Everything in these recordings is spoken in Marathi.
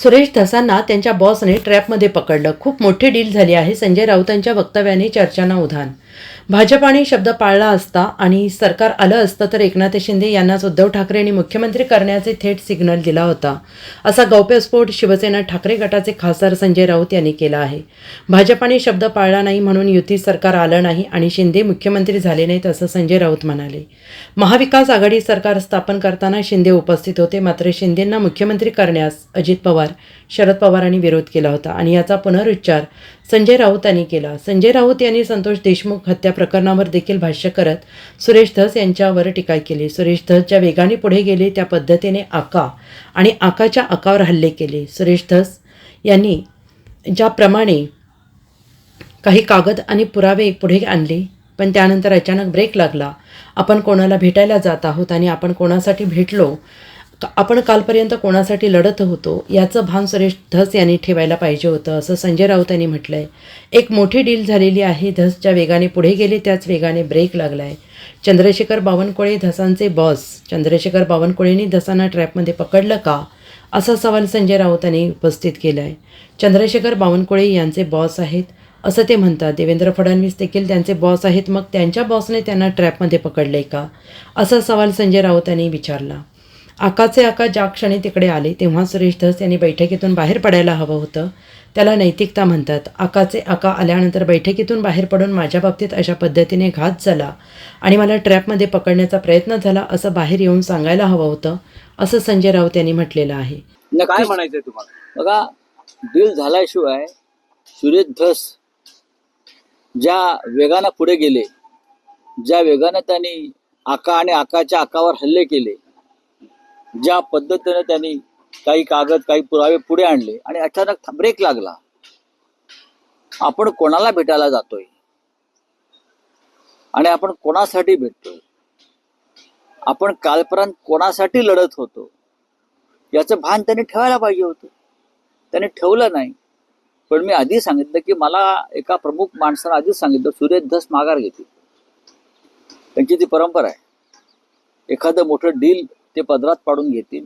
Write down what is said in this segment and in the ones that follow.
सुरेश धसांना त्यांच्या बॉसने ट्रॅपमध्ये पकडलं. खूप मोठी डील झाली आहे. संजय राऊतांच्या वक्तव्याने चर्चांना उधाण. भाजपाने शब्द पाळला असता आणि सरकार आलं असतं तर एकनाथ शिंदे यांनाच उद्धव ठाकरेंनी मुख्यमंत्री करण्याचे थेट सिग्नल दिला होता, असा गौप्यस्फोट शिवसेना ठाकरे गटाचे खासदार संजय राऊत यांनी केला आहे. भाजपाने शब्द पाळला नाही म्हणून युती सरकार आलं नाही आणि शिंदे मुख्यमंत्री झाले नाहीत असं संजय राऊत म्हणाले. महाविकास आघाडी सरकार स्थापन करताना शिंदे उपस्थित होते, मात्र शिंदेंना मुख्यमंत्री करण्यास अजित पवार, शरद पवारांनी विरोध केला होता आणि याचा पुनरुच्चार संजय राऊत यांनी केला. संजय राऊत यांनी संतोष देशमुख हत्या प्रकरणावर देखील भाष्य करत सुरेश धस यांच्यावर टीका केली. सुरेश धस ज्या वेगाने पुढे गेले त्या पद्धतीने आका आणि आकाच्या आकावर हल्ले केले. सुरेश धस यांनी ज्याप्रमाणे काही कागद आणि पुरावे पुढे आणले, पण त्यानंतर अचानक ब्रेक लागला. आपण कोणाला भेटायला जात आहोत आणि आपण कोणासाठी भेटलो, आपण कालपर्यंत कोणासाठी लढत होतो याचं भान सुरेश धस यांनी ठेवायला पाहिजे होतं, असं संजय राऊत यांनी म्हटलं आहे. एक मोठी डील झालेली आहे. धस ज्या वेगाने पुढे गेले त्याच वेगाने ब्रेक लागला आहे. चंद्रशेखर बावनकुळे धसांचे बॉस. चंद्रशेखर बावनकुळेंनी धसांना ट्रॅपमध्ये पकडलं का, असा सवाल संजय राऊत यांनी उपस्थित केला आहे. चंद्रशेखर बावनकुळे यांचे बॉस आहेत असं ते म्हणतात. देवेंद्र फडणवीस देखील त्यांचे बॉस आहेत. मग त्यांच्या बॉसने त्यांना ट्रॅपमध्ये पकडले का, असा सवाल संजय राऊत यांनी विचारला. आकाचे आका ज्या क्षणी तिकडे आले तेव्हा सुरेश धस यांनी बैठकीतून बाहेर पडायला हवं होतं. त्याला नैतिकता म्हणतात. आकाचे आका आल्यानंतर बैठकीतून बाहेर पडून माझ्या बाबतीत अशा पद्धतीने घात झाला आणि मला ट्रॅपमध्ये पकडण्याचा प्रयत्न झाला असं बाहेर येऊन सांगायला हवं होतं, असं संजय राऊत यांनी म्हटलेलं आहे. काय म्हणायचंय तुम्हाला? बघा, डील झाल्याशिवाय सुरेश धस ज्या वेगानं पुढे गेले, ज्या वेगानं त्यांनी आका आणि आकाच्या आकावर हल्ले केले, ज्या पद्धतीने त्यांनी काही कागद काही पुरावे पुढे आणले आणि अचानक ब्रेक लागला. आपण कोणाला भेटायला जातोय आणि आपण कोणासाठी भेटतोय, आपण कालपर्यंत कोणासाठी लढत होतो याचं भान त्यांनी ठेवायला पाहिजे होतं. त्यांनी ठेवलं नाही. पण मी आधी सांगितलं की मला एका प्रमुख माणसानं आधीच सांगितलं, सुरेश धस माघार घेतील. त्यांची ती परंपरा आहे. एखादं मोठं डील ते पदरात पाडून घेतील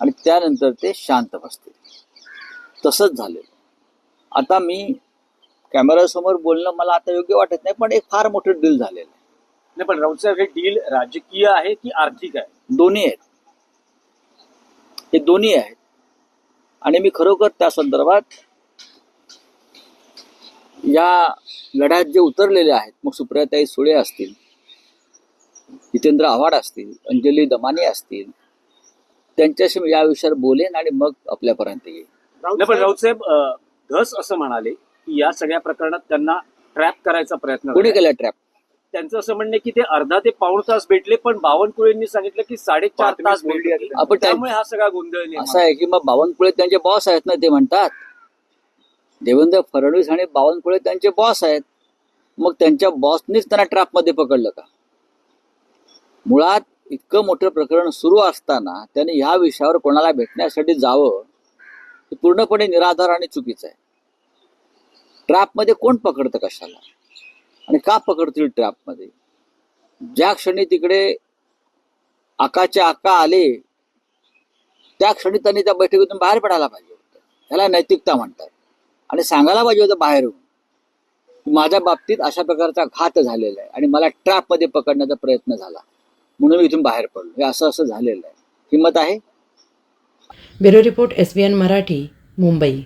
आणि त्यानंतर ते शांत बसतील. तसंच झालेलं. आता मी कॅमेऱ्यासमोर बोलणं मला आता योग्य वाटत नाही, पण एक फार मोठं डील झालेलं आहे. नाही, पण राऊत साहेब, हे डील राजकीय आहे की आर्थिक आहे? दोन्ही आहेत. हे दोन्ही आहेत आणि मी खरोखर त्या संदर्भात या लढ्यात जे उतरलेले आहेत, मग सुप्रियाताई सुळे असतील, जितेंद्र आव्हाड असतील, अंजली दमानी असतील, त्यांच्याशी मी या विषयावर बोलेन आणि मग आपल्यापर्यंत येईल. नाही, पण राऊत साहेब, धस असं म्हणाले की या सगळ्या प्रकरणात त्यांना ट्रॅप करायचा प्रयत्न कोणी केला ट्रॅप? त्यांचं असं म्हणणं की ते अर्धा ते पाऊण तास भेटले, पण बावनकुळेंनी सांगितलं की 4.5 तास भेटले. आपण त्यामुळे हा सगळा गोंधळ निर्माण असं आहे की मग बावनकुळे त्यांचे बॉस आहेत ना, ते म्हणतात. देवेंद्र फडणवीस आणि बावनकुळे त्यांचे बॉस आहेत. मग त्यांच्या बॉसनीच त्यांना ट्रॅपमध्ये पकडलं का? मुळात इतकं मोठं प्रकरण सुरू असताना त्याने ह्या विषयावर कोणाला भेटण्यासाठी जावं हे पूर्णपणे निराधार आणि चुकीचं आहे. ट्रॅपमध्ये कोण पकडतं कशाला आणि का पकडतील ट्रॅपमध्ये? ज्या क्षणी तिकडे आकाचे आका आले त्या क्षणी त्यांनी त्या बैठकीतून बाहेर पडायला पाहिजे होतं. ह्याला नैतिकता म्हणतात. आणि सांगायला पाहिजे होतं बाहेर येऊन, माझ्या बाबतीत अशा प्रकारचा घात झालेला आहे आणि मला ट्रॅपमध्ये पकडण्याचा प्रयत्न झाला म्हणून मी इथून बाहेर पडलो. हे असं झालेलं आहे. हिंमत आहे. Bureau report, SBN Marathi, Mumbai.